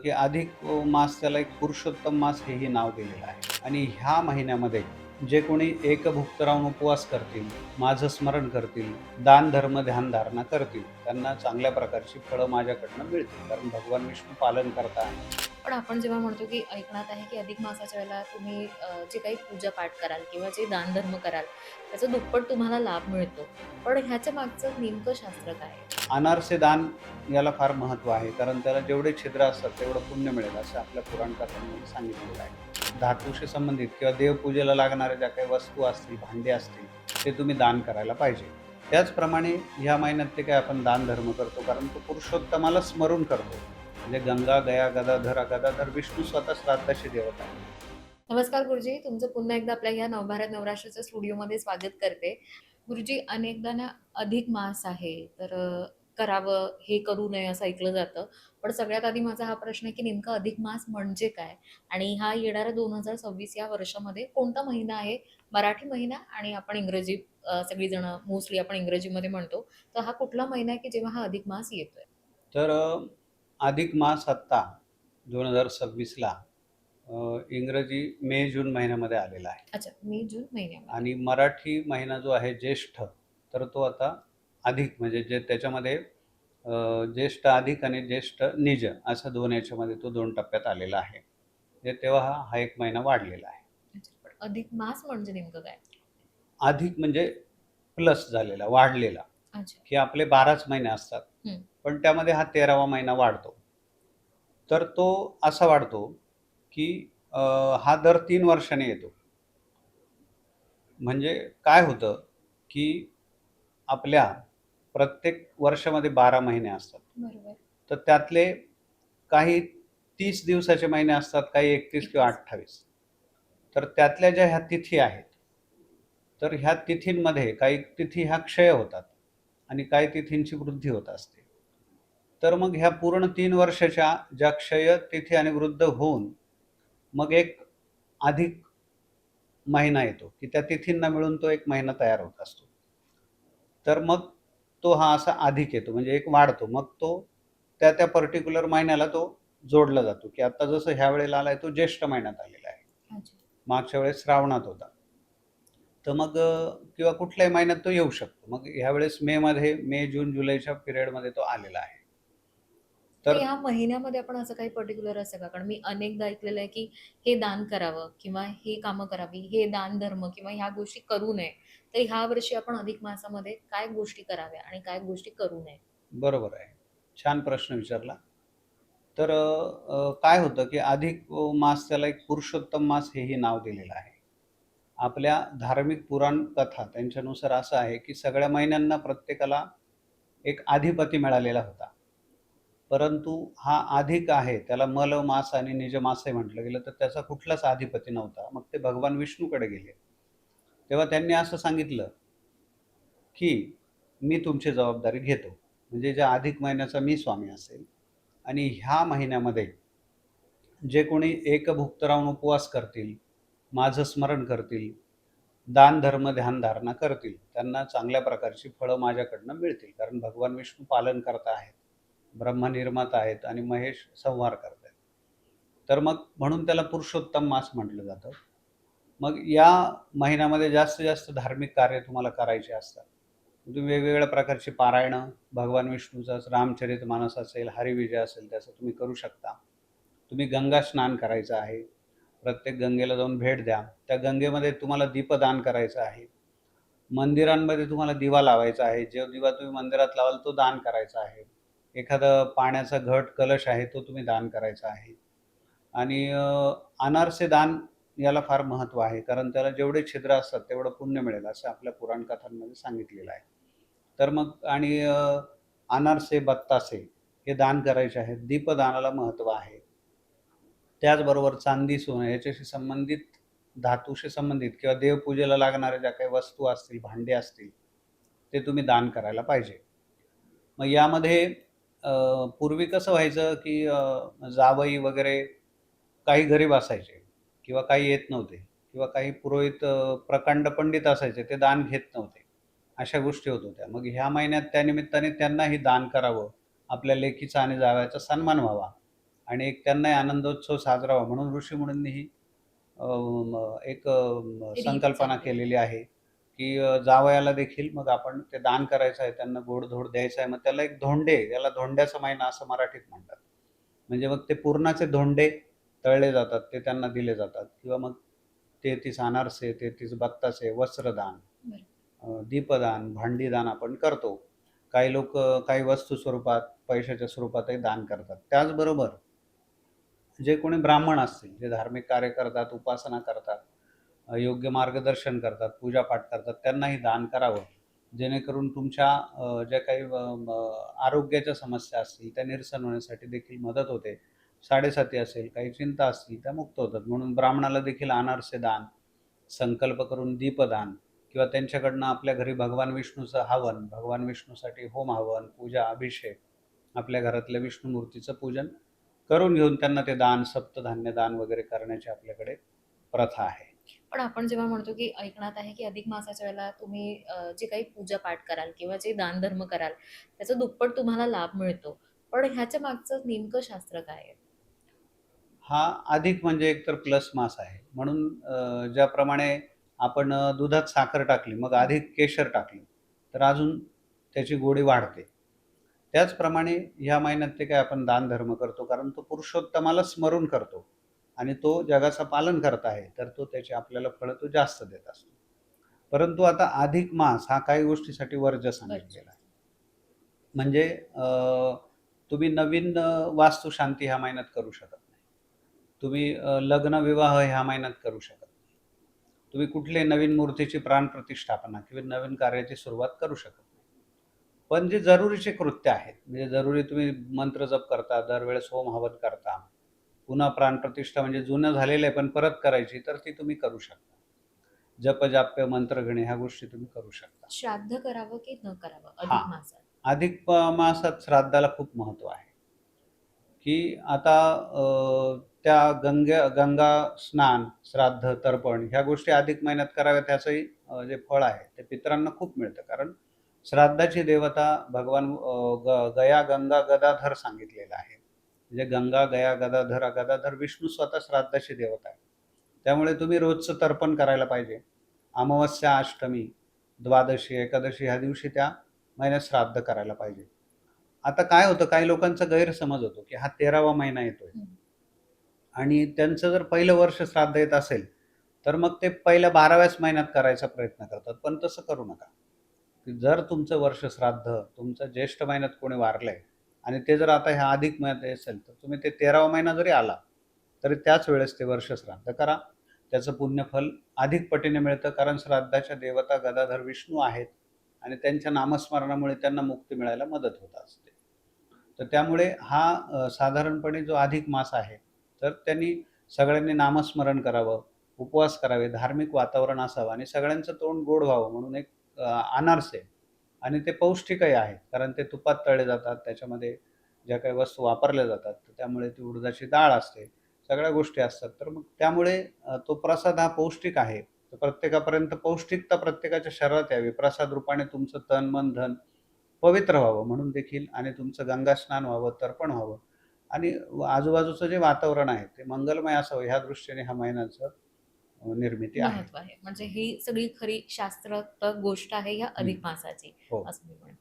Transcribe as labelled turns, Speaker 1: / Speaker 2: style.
Speaker 1: की अधिक मास त्याला एक पुरुषोत्तम मास हेही नाव दिलेलं आहे. आणि ह्या महिन्यामध्ये जे कोणी एकभुक्त राहून उपवास करतील, माझं स्मरण करतील, दान धर्म ध्यान धारणा करतील, त्यांना चांगल्या प्रकारची फळं माझ्याकडनं मिळतील. कारण भगवान विष्णू पालन करता आहे.
Speaker 2: पण आपण जेव्हा म्हणतो की ऐकण्यात आहे की अधिक मासाच्या वेळेला तुम्ही जे काही पूजा-पाठ कराल किंवा जे दानधर्म कराल, त्याचा दुप्पट तुम्हाला लाभ मिळतो. पण ह्याच्या मागचं नेमकं शास्त्र काय आहे?
Speaker 1: अनारसे दान याला फार महत्त्व आहे. कारण त्याला जेवढे छिद्र असतात तेवढं पुण्य मिळेल असं आपल्या पुराण कथांमध्ये सांगितलेलं आहे. धातूशी संबंधित किंवा देवपूजेला लागणाऱ्या ज्या काही वस्तू असतील, भांडे असतील, ते तुम्ही दान करायला पाहिजे. त्याचप्रमाणे ह्या महिन्यात ते काय आपण दानधर्म करतो कारण तो पुरुषोत्तमाला स्मरून करतो. म्हणजे गंगा, गया, गदाधर, गदाधर विष्णू स्वतः श्राद्धाची देवता आहे.
Speaker 2: नमस्कार गुरुजी, तुमचं पुन्हा एकदा आपल्या ह्या नवभारत नवराष्ट्राच्या स्टुडिओमध्ये स्वागत करते. गुरुजी, अनेकदा ना अधिक मास आहे, तर करावं, हे करू नये असं ऐकलं जातं. पण सगळ्यात आधी माझा हा प्रश्न आहे, की नेमका अधिक मास म्हणजे काय? आणि हा येणाऱ्या 2026 या वर्षामध्ये कोणता महिना आहे? मराठी महिना आणि आपण इंग्रजी सगळीजणं मोस्टली आपण इंग्रजीमध्ये म्हणतो. तर हा कुठला महिना आहे, की जेव्हा हा अधिक मास येतोय?
Speaker 1: तर अधिक मास आत्ता 2026ला इंग्रजी मे-जून महिन्यामध्ये आलेला आहे.
Speaker 2: अच्छा, मे, जून महिन्यामध्ये.
Speaker 1: आणि मराठी महिना जो आहे ज्येष्ठ, तर तो आता अधिक म्हणजे जे त्याच्यामध्ये ज्येष्ठ अधिक आणि ज्येष्ठ निज असं 2 याच्यामध्ये तो 2 टप्प्यात आलेला आहे. म्हणजे तेव्हा हा 1 महिना वाढलेला आहे.
Speaker 2: अच्छा, पण अधिक मास म्हणजे नेमकं काय?
Speaker 1: अधिक म्हणजे प्लस झालेला, वाढलेला,
Speaker 2: अच्छा.
Speaker 1: की आपले 12च महिने असतात.
Speaker 2: हं.
Speaker 1: पण त्यामध्ये हा 13वा महिना वाढतो. तर तो असा वाढतो, की हा दर 3 वर्षांनी येतो. म्हणजे काय होतं, की आपल्या प्रत्येक वर्षामध्ये 12 महिने असतात.
Speaker 2: बरोबर.
Speaker 1: तर त्यातले काही 30 दिवसाचे महिने असतात, काही 31 किंवा
Speaker 2: 31.
Speaker 1: 28. तर त्यातल्या ज्या ह्या तिथी आहेत, तर ह्या तिथींमध्ये काही तिथी ह्या क्षय होतात आणि काही तिथींची वृद्धी होत असते. तर मग ह्या पूर्ण 3 वर्षाच्या ज्या क्षय तिथी आणि वृद्ध होऊन मग एक अधिक महिना येतो, की त्या तिथींना मिळून तो 1 महिना तयार होत असतो. तर मग तो हा असा अधिक येतो म्हणजे एक वाढतो. मग तो त्या पर्टिक्युलर महिन्याला तो जोडला जातो, की आता जसं ह्या वेळेला आलाय तो ज्येष्ठ महिन्यात आलेला आहे.
Speaker 2: अच्छा.
Speaker 1: मागच्या वेळेस श्रावणात होता. तर मग किंवा कुठल्याही महिन्यात तो येऊ शकतो. मग ह्यावेळेस मेमध्ये मे, जून, जुलैच्या पिरियडमध्ये तो आलेला आहे.
Speaker 2: तर
Speaker 1: तर
Speaker 2: ह्या महिन्यामध्ये आपण असं काही पर्टिक्युलर असतं का? कारण मी अनेकदा ऐकलेलं आहे, की हे दान करावं किंवा हे कामं करावी, हे दान धर्म किंवा ह्या गोष्टी करू नये. तर ह्या वर्षी आपण अधिक मासामध्ये काय गोष्टी कराव्या आणि काय गोष्टी करू नये?
Speaker 1: बरोबर आहे. छान प्रश्न विचारला. तर काय होतं, की अधिक मास त्याला एक पुरुषोत्तम मास हेही नाव दिलेलं आहे. आपल्या धार्मिक पुराण कथा त्यांच्यानुसार असं आहे, की सगळ्या महिन्यांना प्रत्येकाला एक अधिपती मिळालेला होता. परंतु हा अधिक आहे, त्याला मल मास आणि निज मासही म्हटलं गेलं, तर त्याचा कुठलाच अधिपती नव्हता. मग ते भगवान विष्णूकडे गेले. तेव्हा त्यांनी असं सांगितलं, की "मी तुमची जबाबदारी घेतो." म्हणजे ज्या अधिक महिन्याचा मी स्वामी असेल आणि ह्या महिन्यामध्ये जे कोणी एकभुक्त राहून उपवास करतील, माझं स्मरण करतील, दान धर्म ध्यान धारणा करतील, त्यांना चांगल्या प्रकारची फळं माझ्याकडनं मिळतील. कारण भगवान विष्णू पालनकर्ता आहेत, ब्रह्मनिर्माता आहेत आणि महेश संहार करतायत. तर मग म्हणून त्याला पुरुषोत्तम मास म्हटलं जातं. मग या महिन्यामध्ये जास्तीत जास्त धार्मिक कार्य तुम्हाला करायचे असतात. तुम्ही वेगवेगळ्या प्रकारची पारायणं, भगवान विष्णूचं रामचरितमानस असेल, हरिविजय असेल, त्याचं तुम्ही करू शकता. तुम्ही गंगा स्नान करायचं आहे. प्रत्येक गंगेला जाऊन भेट द्या. त्या गंगेमध्ये तुम्हाला दीपदान करायचं आहे. मंदिरांमध्ये तुम्हाला दिवा लावायचा आहे. जो दिवा तुम्ही मंदिरात लावाल तो दान करायचा आहे. एखादं पाण्याचा घट, कलश आहे तो तुम्ही दान करायचा आहे. आणि अनारसे दान याला फार महत्त्व आहे. कारण त्याला जेवढे छिद्र असतात तेवढं पुण्य मिळेल असं आपल्या पुराण कथांमध्ये सांगितलेलं आहे. तर मग आणि अनारसे, बत्तासे हे दान करायचे आहेत. दीपदानाला महत्त्व आहे. त्याचबरोबर चांदी, सोनं याच्याशी संबंधित धातूशी संबंधित किंवा देवपूजेला लागणाऱ्या ज्या काही वस्तू असतील, भांडे असतील, ते तुम्ही दान करायला पाहिजे. मग यामध्ये पूर्वी कसं व्हायचं, की जावई वगैरे काही गरीब असायचे किंवा काही येत नव्हते किंवा काही पुरोहित प्रकांड पंडित असायचे, ते दान घेत नव्हते. अशा गोष्टी होत होत्या. मग ह्या महिन्यात त्या निमित्ताने त्यांनाही दान करावं, आपल्या लेकीचा आणि जावयाचा सन्मान व्हावा, आणि एक त्यांनाही आनंदोत्सव साजरा व्हावा म्हणून ऋषीमुनींनी ही एक
Speaker 2: रीत
Speaker 1: संकल्पना
Speaker 2: चालू आहे.
Speaker 1: केलेली आहे, की जावयाला देखील मग आपण ते दान करायचं आहे, त्यांना गोड-धोड द्यायचं आहे. मग त्याला एक धोंडे, याला धोंड्याचा महिना असं मराठीत म्हणतात. म्हणजे मग ते पुरणाचे धोंडे तळले जातात, ते त्यांना दिले जातात किंवा मग 33 अनारसे, 33 बत्तासे, वस्त्रदान,
Speaker 2: बरं.
Speaker 1: दीपदान, भांडीदान आपण करतो. काही लोक काही वस्तू स्वरूपात, पैशाच्या स्वरूपातही दान करतात. त्याचबरोबर जे कोणी ब्राह्मण असतील, जे धार्मिक कार्य करतात, उपासना करतात, योग्य मार्गदर्शन करतात, पूजापाठ करतात, त्यांनाही दान करावं. जेणेकरून तुमच्या ज्या काही आरोग्याच्या समस्या असतील, त्या निरसन होण्यासाठी देखील मदत होते. साडेसाती असेल, काही चिंता असतील, त्या मुक्त होतात. म्हणून ब्राह्मणाला देखील अनारसे दान, संकल्प करून दीपदान किंवा त्यांच्याकडनं आपल्या घरी भगवान विष्णूचं हवन, भगवान विष्णूसाठी होम हवन, पूजा, अभिषेक, आपल्या घरातल्या विष्णू मूर्तीचं पूजन करून घेऊन त्यांना ते दान, सप्तधान्य दान वगैरे करण्याची आपल्याकडे प्रथा आहे.
Speaker 2: पण आपण जेव्हा म्हणतो की ऐकण्यात आहे की अधिक मासाच्या वेळेला तुम्ही जे काही पूजा पाठ कराल किंवा जे दानधर्म कराल त्याचा दुप्पट तुम्हाला लाभ मिळतो. पण ह्याच्या मागचं नेमकं शास्त्र काय आहे?
Speaker 1: हा अधिक म्हणजे एकतर प्लस मास आहे. म्हणून ज्याप्रमाणे आपण दुधात साखर टाकली, मग अधिक केशर टाकली, तर अजून त्याची गोडी वाढते. त्याचप्रमाणे ह्या महिन्यात ते काय आपण दानधर्म करतो, कारण तो पुरुषोत्तमाला स्मरून करतो आणि तो जगाचं पालन करत आहे, तर तो त्याची आपल्याला फळं तो जास्त देत असतो. परंतु आता अधिक मास हा काही गोष्टीसाठी वर्ज्य
Speaker 2: बरं.
Speaker 1: सांगितलेला आहे. म्हणजे तुम्ही नवीन वास्तुशांती ह्या महिन्यात करू शकत नाही. तुम्ही लग्न विवाह ह्या महिन्यात करू शकत नाही. तुम्ही कुठल्याही नवीन मूर्तीची प्राणप्रतिष्ठापना किंवा नवीन कार्याची सुरुवात करू शकत नाही. पण जे जरुरीचे कृत्य आहेत, म्हणजे जरुरी तुम्ही मंत्र जप करता, दरवेळेस होम हवन करता, पुन्हा प्राणप्रतिष्ठा म्हणजे जुनं झालेलं आहे पण परत करायची, तर ती तुम्ही करू शकता. जप-जाप्य, मंत्र घेणे ह्या गोष्टी तुम्ही करू शकता.
Speaker 2: श्राद्ध करावं की न करावं
Speaker 1: हां,
Speaker 2: अधिक मासात?
Speaker 1: अधिक मासात श्राद्धाला खूप महत्त्व आहे, की आता त्या गंगा स्नान, श्राद्ध, तर्पण ह्या गोष्टी अधिक महिन्यात कराव्यात ह्याचंही जे फळ आहे ते पितरांना खूप मिळतं. कारण श्राद्धाची देवता भगवान गया, गंगा, गदाधर सांगितलेलं आहे. म्हणजे गंगा, गया, गदाधर, गदाधर विष्णू स्वतः श्राद्धाची देवता आहे. त्यामुळे तुम्ही रोजचं तर्पण करायला पाहिजे. अमावस्या, अष्टमी, द्वादशी, एकादशी ह्या दिवशी त्या महिन्यात श्राद्ध करायला पाहिजे. आता काय होतं, काही लोकांचा गैरसमज होतो, की हा 13वा महिना येतोय
Speaker 2: हं.
Speaker 1: आणि त्यांचं जर पहिलं वर्ष श्राद्ध येत असेल, तर मग ते पहिल्या 12व्याच महिन्यात करायचा प्रयत्न करतात. पण तसं करू नका. जर तुमचं वर्ष श्राद्ध तुमचं ज्येष्ठ महिन्यात कोणी वारलंय आणि ते जर आता ह्या अधिक महिन्यात असेल, तर तुम्ही ते 13वा महिना जरी आला, तरी त्याच वेळेस ते वर्ष श्राद्ध करा. त्याचं पुण्यफल अधिक पटीने मिळतं, कारण श्राद्धाच्या देवता गदाधर विष्णू आहेत आणि त्यांच्या नामस्मरणामुळे त्यांना मुक्ती मिळायला मदत होत असते. तर त्यामुळे हा साधारणपणे जो अधिक मास आहे, तर त्यांनी सगळ्यांनी नामस्मरण करावं, उपवास करावे, धार्मिक वातावरण असावं आणि सगळ्यांचं तोंड गोड व्हावं म्हणून एक अनारसे आणि ते पौष्टिकही आहेत. कारण ते तुपात तळले जातात. त्याच्यामध्ये ज्या काही वस्तू वापरल्या जातात, तर त्यामुळे ती उडदाची डाळ असते. सगळ्या गोष्टी असतात. तर मग त्यामुळे तो प्रसाद हा पौष्टिक आहे. तर प्रत्येकापर्यंत पौष्टिकता प्रत्येकाच्या शरीरात यावी. प्रसाद रूपाने तुमचं तन, मन, धन पवित्र व्हावं म्हणून देखील आणि तुमचं गंगास्नान व्हावं, तर्पण व्हावं आणि आजूबाजूचं जे वातावरण आहे, ते मंगलमय असावं ह्या दृष्टीने ह्या महिन्याचं निर्मिती आहे.
Speaker 2: महत्व आहे. म्हणजे ही सगळी खरी शास्त्रार्थ गोष्ट आहे ह्या
Speaker 1: हं.
Speaker 2: अधिक मासाची,
Speaker 1: हो.
Speaker 2: असं मी म्हणेन.